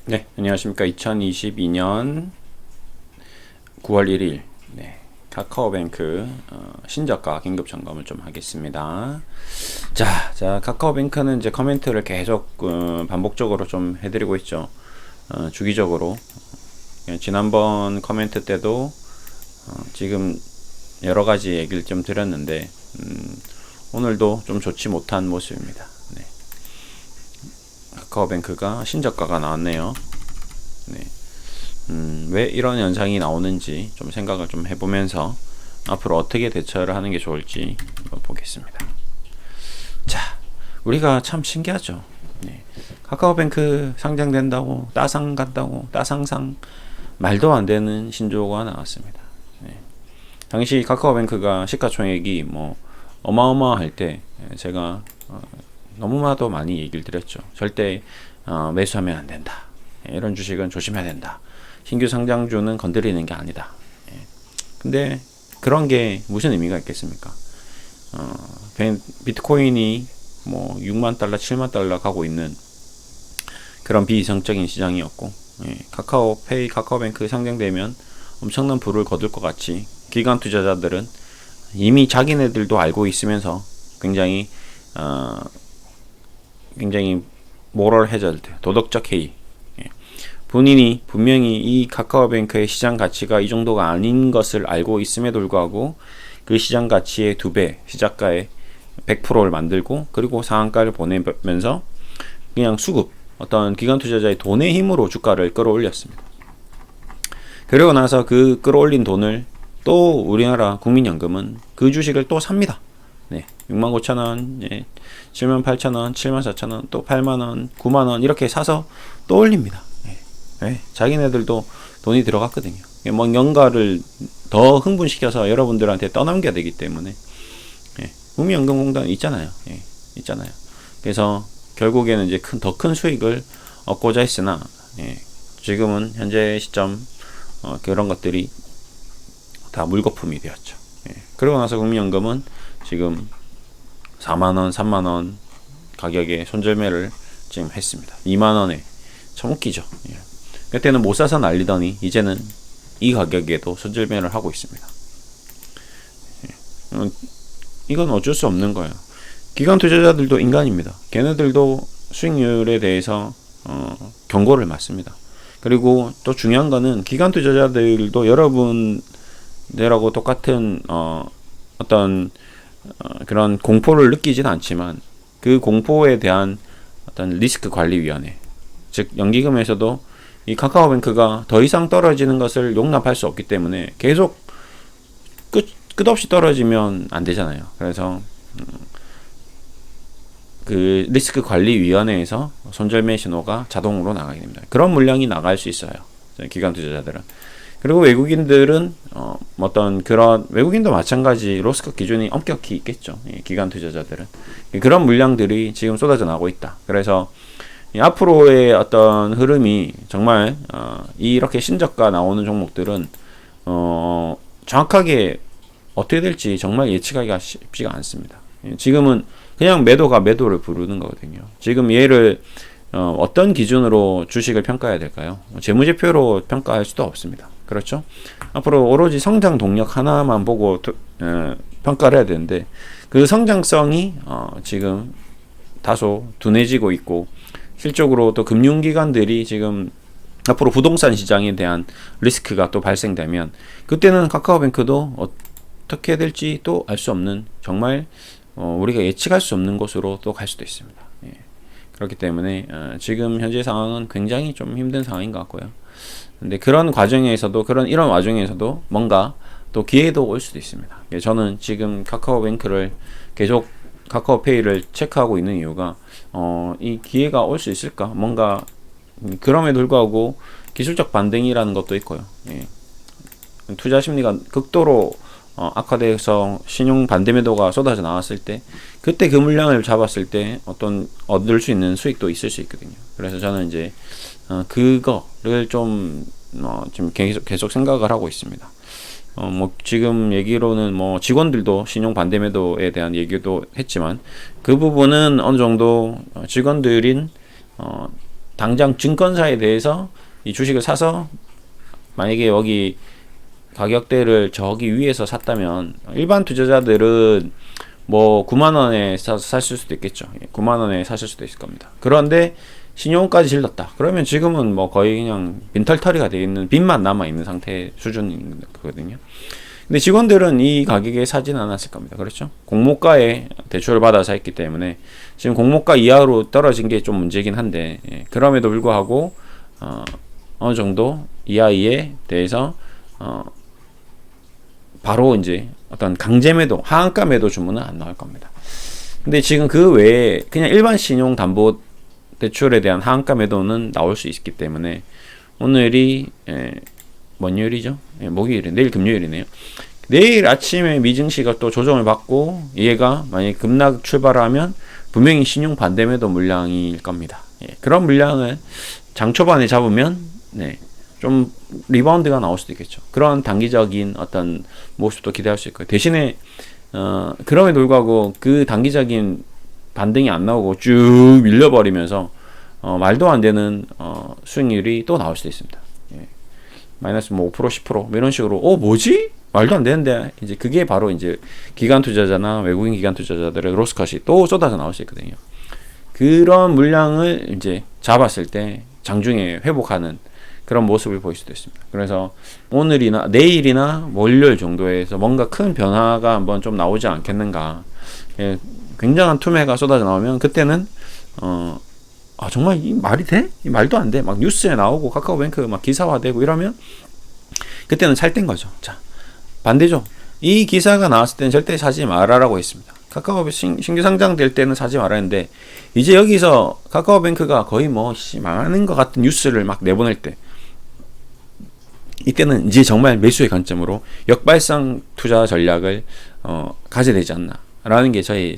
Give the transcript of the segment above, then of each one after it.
네, 안녕하십니까. 2022년 9월 1일 카카오뱅크 신저가 긴급 점검을 좀 하겠습니다. 자, 카카오뱅크는 이제 커멘트를 계속 반복적으로 좀 해드리고 있죠. 주기적으로. 지난번 커멘트 때도 지금 여러 가지 얘기를 좀 드렸는데 오늘도 좀 좋지 못한 모습입니다. 네. 카카오뱅크가 신저가가 나왔네요. 네. 왜 이런 현상이 나오는지 좀 생각을 좀 해보면서 앞으로 어떻게 대처를 하는 게 좋을지 한번 보겠습니다. 자, 우리가 참 신기하죠. 네. 카카오뱅크 상장된다고 따상 간다고 따상상 말도 안 되는 신조어가 나왔습니다. 네. 당시 카카오뱅크가 시가총액이 뭐 어마어마할 때 제가 너무나도 많이 얘기를 드렸죠. 절대 매수하면 안 된다. 이런 주식은 조심해야 된다. 신규 상장주는 건드리는 게 아니다. 근데 그런 게 무슨 의미가 있겠습니까? 비트코인이 뭐 6만 달러, 7만 달러 가고 있는 그런 비이성적인 시장이었고, 카카오페이, 카카오뱅크 상장되면 엄청난 부를 거둘 것 같이 기관 투자자들은 이미 자기네들도 알고 있으면서 굉장히 모럴 해저드, 도덕적 해이. 본인이 분명히 이 카카오뱅크의 시장 가치가 이 정도가 아닌 것을 알고 있음에도 불구하고 그 시장 가치의 2배, 시작가의 100%를 만들고 그리고 상한가를 보내면서 그냥 수급, 어떤 기관 투자자의 돈의 힘으로 주가를 끌어올렸습니다. 그리고 나서 그 끌어올린 돈을 또 우리나라 국민연금은 그 주식을 또 삽니다. 네, 69,000원, 78,000원, 74,000원, 또 8만원, 9만원 이렇게 사서 또 올립니다. 네, 자기네들도 돈이 들어갔거든요. 뭔가를 더 흥분시켜서 여러분들한테 떠넘겨야 되기 때문에 국민연금공단 있잖아요. 있잖아요. 그래서 결국에는 이제 더 큰 수익을 얻고자 했으나 지금은 현재 시점 그런 것들이 다 물거품이 되었죠. 그러고 나서 국민연금은 지금 4만원, 3만원 가격에 손절매를 지금 했습니다. 2만원에 참 웃기죠. 그때는 못 사서 난리더니 이제는 이 가격에도 손절매를 하고 있습니다. 이건 어쩔 수 없는 거예요. 기관 투자자들도 인간입니다. 걔네들도 수익률에 대해서 경고를 맞습니다. 그리고 또 중요한 거는 기관 투자자들도 여러분들하고 똑같은 어떤 그런 공포를 느끼진 않지만 그 공포에 대한 어떤 리스크 관리위원회, 즉 연기금에서도 이 카카오뱅크가 더 이상 떨어지는 것을 용납할 수 없기 때문에 계속 끝없이 떨어지면 안 되잖아요. 그래서 그 리스크 관리위원회에서 손절매 신호가 자동으로 나가게 됩니다. 그런 물량이 나갈 수 있어요. 기관 투자자들은. 그리고 외국인들은 어떤 그런 외국인도 마찬가지 로스컷 기준이 엄격히 있겠죠. 기관 투자자들은 그런 물량들이 지금 쏟아져 나오고 있다. 그래서 앞으로의 어떤 흐름이 정말 이렇게 신저가 나오는 종목들은 정확하게 어떻게 될지 정말 예측하기가 쉽지가 않습니다. 지금은 그냥 매도가 매도를 부르는 거거든요. 지금 얘를 어떤 기준으로 주식을 평가해야 될까요? 재무제표로 평가할 수도 없습니다. 그렇죠? 앞으로 오로지 성장 동력 하나만 보고 평가를 해야 되는데 그 성장성이 지금 다소 둔해지고 있고 실적으로 또 금융기관들이 지금 앞으로 부동산 시장에 대한 리스크가 또 발생되면 그때는 카카오뱅크도 어떻게 될지 또 알 수 없는 정말 우리가 예측할 수 없는 곳으로 또 갈 수도 있습니다. 그렇기 때문에 지금 현재 상황은 굉장히 좀 힘든 상황인 것 같고요. 근데 그런 과정에서도 이런 와중에서도 뭔가 또 기회도 올 수도 있습니다. 저는 지금 카카오뱅크를 계속 카카오페이를 체크하고 있는 이유가 이 기회가 올 수 있을까? 뭔가 그럼에도 불구하고 기술적 반등이라는 것도 있고요. 투자 심리가 극도로 악화돼서 신용 반대매도가 쏟아져 나왔을 때 그때 그 물량을 잡았을 때 어떤 얻을 수 있는 수익도 있을 수 있거든요. 그래서 저는 이제 그거를 좀 지금 계속 생각을 하고 있습니다. 뭐 지금 얘기로는 뭐 직원들도 신용 반대 매도에 대한 얘기도 했지만 그 부분은 어느 정도 직원들인 당장 증권사에 대해서 이 주식을 사서 만약에 여기 가격대를 저기 위에서 샀다면 일반 투자자들은 뭐 9만 원에 샀을 수도 있겠죠. 9만 원에 사실 수도 있을 겁니다. 그런데 신용까지 질렀다. 그러면 지금은 뭐 거의 그냥 빈털터리가 되어 있는 빚만 남아 있는 상태 수준인 거거든요. 근데 직원들은 이 가격에 사진 않았을 겁니다. 그렇죠? 공모가에 대출을 받아서 했기 때문에 지금 공모가 이하로 떨어진 게 좀 문제긴 한데, 예, 그럼에도 불구하고 어느 정도 이하에 대해서 바로 이제 어떤 강제 매도, 하한가 매도 주문은 안 나올 겁니다. 근데 지금 그 외에 그냥 일반 신용 담보 대출에 대한 하한가 매도는 나올 수 있기 때문에 오늘이 뭔 요일이죠? 목요일이 내일 금요일이네요. 내일 아침에 미증시가 또 조정을 받고 얘가 만약에 급락 출발하면 분명히 신용 반대 매도 물량일 겁니다. 예, 그런 물량을 장 초반에 잡으면 좀 리바운드가 나올 수도 있겠죠. 그런 단기적인 어떤 모습도 기대할 수 있고요. 대신에 그럼에도 불구하고 그 단기적인 반등이 안 나오고 쭉 밀려버리면서 말도 안 되는 수익률이 또 나올 수도 있습니다. 예. 마이너스 뭐 5% 10% 이런 식으로 뭐지? 말도 안 되는데 이제 그게 바로 이제 기관 투자자나 외국인 기관 투자자들의 로스컷이 또 쏟아져 나올 수 있거든요. 그런 물량을 이제 잡았을 때 장중에 회복하는 그런 모습을 보일 수도 있습니다. 그래서 오늘이나 내일이나 월요일 정도에서 뭔가 큰 변화가 한번 좀 나오지 않겠는가. 예, 굉장한 투매가 쏟아져 나오면 그때는 정말 이 말이 돼? 이 말도 안 돼. 막 뉴스에 나오고 카카오뱅크 막 기사화되고 이러면 그때는 살 땐 거죠. 자, 반대죠. 이 기사가 나왔을 때는 절대 사지 말아라고 했습니다. 카카오뱅크 신규 상장될 때는 사지 말았는데 이제 여기서 카카오뱅크가 거의 뭐 망하는 것 같은 뉴스를 막 내보낼 때 이때는 이제 정말 매수의 관점으로 역발상 투자 전략을 가져야 되지 않나 라는 게 저희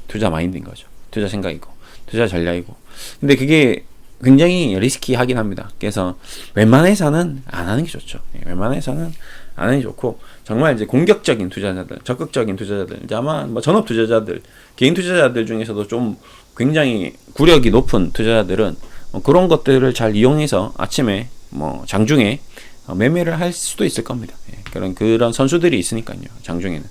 투자 마인드인 거죠. 투자 생각이고 투자 전략이고. 근데 그게 굉장히 리스키하긴 합니다. 그래서 웬만해서는 안 하는 게 좋죠. 웬만해서는 안 하는 게 좋고 정말 이제 공격적인 투자자들, 적극적인 투자자들, 이제 아마 뭐 전업 투자자들, 개인 투자자들 중에서도 좀 굉장히 구력이 높은 투자자들은 그런 것들을 잘 이용해서 아침에 뭐 장중에 매매를 할 수도 있을 겁니다. 그런 선수들이 있으니까요. 장중에는.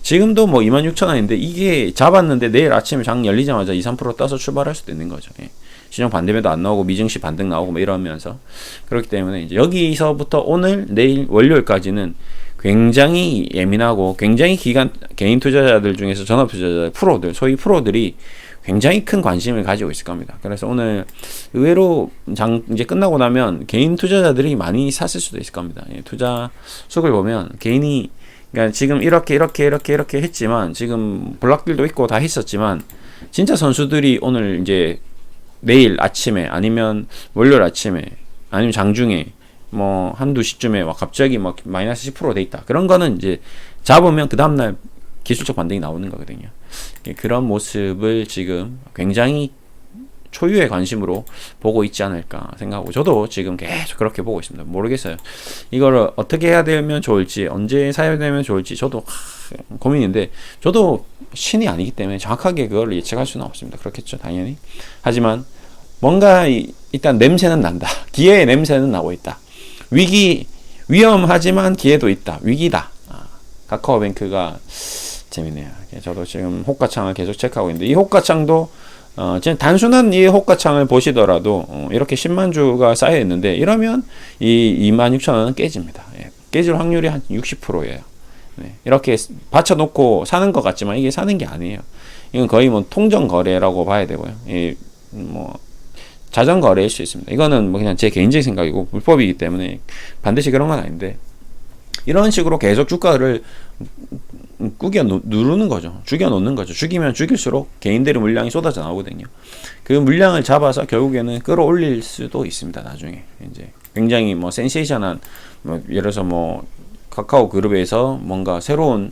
지금도 뭐 26,000원인데 이게 잡았는데 내일 아침에 장 열리자마자 2, 3% 떠서 출발할 수도 있는 거죠. 신용 반대매도 안 나오고 미증시 반등 나오고 뭐 이러면서 그렇기 때문에 이제 여기서부터 오늘, 내일, 월요일까지는 굉장히 예민하고 굉장히 개인 투자자들 중에서 전업 투자자 프로들, 소위 프로들이 굉장히 큰 관심을 가지고 있을 겁니다. 그래서 오늘 의외로 장 이제 끝나고 나면 개인 투자자들이 많이 샀을 수도 있을 겁니다. 투자 수익을 보면 개인이 그러니까 지금 이렇게 했지만 지금 블락들도 있고 다 했었지만 진짜 선수들이 오늘 이제 내일 아침에 아니면 월요일 아침에 아니면 장중에 뭐 한두 시쯤에 막 갑자기 막 마이너스 10% 돼 있다. 그런 거는 이제 잡으면 그 다음날 기술적 반등이 나오는 거거든요. 그런 모습을 지금 굉장히 초유의 관심으로 보고 있지 않을까 생각하고 저도 지금 계속 그렇게 보고 있습니다. 모르겠어요. 이걸 어떻게 해야 되면 좋을지 언제 사야 되면 좋을지 저도 고민인데 저도 신이 아니기 때문에 정확하게 그걸 예측할 수는 없습니다. 그렇겠죠. 당연히. 하지만 뭔가 일단 냄새는 난다. 기회의 냄새는 나고 있다. 위험하지만 기회도 있다. 위기다. 카카오뱅크가 재밌네요. 저도 지금 호가창을 계속 체크하고 있는데 이 호가창도 지금 단순한 이 호가창을 보시더라도 이렇게 10만 주가 쌓여 있는데 이러면 이 26,000원은 깨집니다. 깨질 확률이 한 60%예요. 이렇게 받쳐놓고 사는 것 같지만 이게 사는 게 아니에요. 이건 거의 뭐 통정 거래라고 봐야 되고요. 뭐 자전 거래일 수 있습니다. 이거는 뭐 그냥 제 개인적인 생각이고 불법이기 때문에 반드시 그런 건 아닌데 이런 식으로 계속 주가를 누르는 거죠. 죽여놓는 거죠. 죽이면 죽일수록 개인들의 물량이 쏟아져 나오거든요. 그 물량을 잡아서 결국에는 끌어올릴 수도 있습니다. 나중에 이제 굉장히 뭐 센세이션한 뭐 예를 들어서 뭐 카카오 그룹에서 뭔가 새로운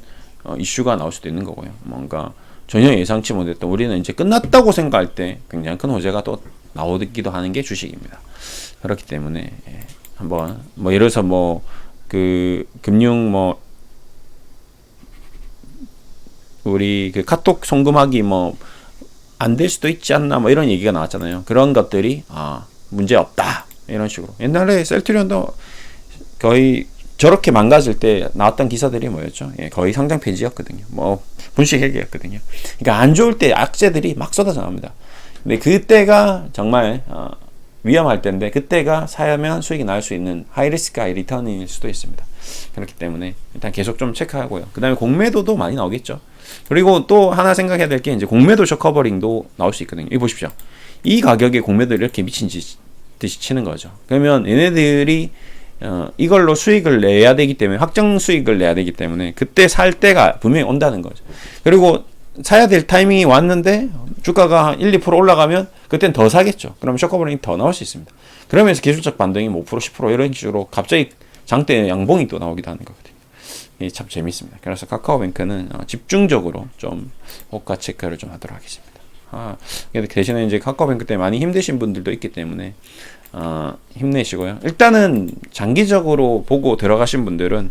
이슈가 나올 수도 있는 거고요. 뭔가 전혀 예상치 못했던 우리는 이제 끝났다고 생각할 때 굉장히 큰 호재가 또 나오기도 하는 게 주식입니다. 그렇기 때문에 한번 뭐 예를 들어서 뭐 그 금융 뭐 우리 그 카톡 송금하기 뭐 안 될 수도 있지 않나 뭐 이런 얘기가 나왔잖아요. 그런 것들이 문제 없다 이런 식으로. 옛날에 셀트리온도 거의 저렇게 망가질 때 나왔던 기사들이 뭐였죠? 예, 거의 상장 폐지였거든요. 뭐 분식 회계였거든요. 그러니까 안 좋을 때 악재들이 막 쏟아져 나옵니다. 근데 그때가 정말 위험할 때인데 그때가 사면 수익이 날 수 있는 하이리스크 하이리턴일 수도 있습니다. 그렇기 때문에 일단 계속 좀 체크하고요. 그 다음에 공매도도 많이 나오겠죠. 그리고 또 하나 생각해야 될 게 이제 공매도 숏커버링도 나올 수 있거든요. 이 보십시오. 이 가격에 공매도를 이렇게 미친 듯이 치는 거죠. 그러면 얘네들이 이걸로 수익을 내야 되기 때문에 확정 수익을 내야 되기 때문에 그때 살 때가 분명히 온다는 거죠. 그리고 사야 될 타이밍이 왔는데 주가가 1, 2% 올라가면 그땐 더 사겠죠. 그럼 숏커버링이 더 나올 수 있습니다. 그러면서 기술적 반등이 5%, 10% 이런 식으로 갑자기 장대 양봉이 또 나오기도 하는 거거든요. 이게 참 재밌습니다. 그래서 카카오뱅크는 집중적으로 좀 호가 체크를 좀 하도록 하겠습니다. 대신에 이제 카카오뱅크 때문에 많이 힘드신 분들도 있기 때문에 힘내시고요. 일단은 장기적으로 보고 들어가신 분들은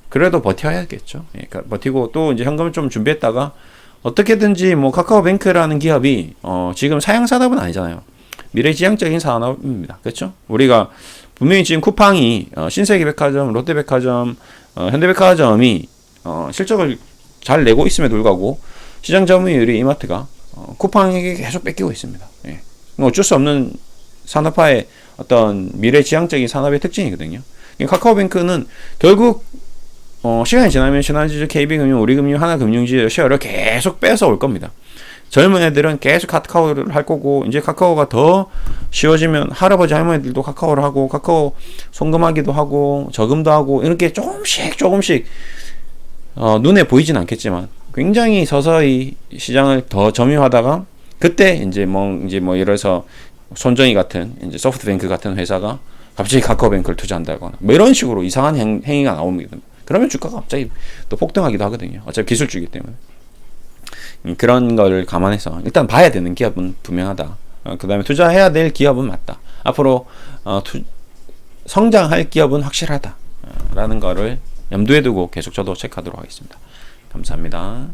그래도 버텨야겠죠. 예, 버티고 또 이제 현금을 좀 준비했다가 어떻게든지 뭐 카카오뱅크라는 기업이 지금 사양 산업은 아니잖아요. 미래지향적인 산업입니다. 그렇죠? 우리가 분명히 지금 쿠팡이 신세계백화점, 롯데백화점, 현대백화점이 실적을 잘 내고 있음에도 불구하고 시장 점유율이 이마트가 쿠팡에게 계속 뺏기고 있습니다. 예. 어쩔 수 없는 산업화의 어떤 미래지향적인 산업의 특징이거든요. 카카오뱅크는 결국 시간이 지나면 신한지주, KB금융, 우리금융, 하나금융지주 쉐어를 계속 뺏어 올 겁니다. 젊은 애들은 계속 카카오를 할 거고 이제 카카오가 더 쉬워지면 할아버지 할머니들도 카카오를 하고 카카오 송금하기도 하고 저금도 하고 이렇게 조금씩 눈에 보이진 않겠지만 굉장히 서서히 시장을 더 점유하다가 그때 이제 뭐 이래서 손정희 같은 이제 소프트뱅크 같은 회사가 갑자기 카카오뱅크를 투자한다거나 뭐 이런 식으로 이상한 행위가 나옵니다. 그러면 주가가 갑자기 또 폭등하기도 하거든요. 어차피 기술주이기 때문에. 그런 거를 감안해서 일단 봐야 되는 기업은 분명하다. 그 다음에 투자해야 될 기업은 맞다. 앞으로 성장할 기업은 확실하다. 라는 거를 염두에 두고 계속 저도 체크하도록 하겠습니다. 감사합니다.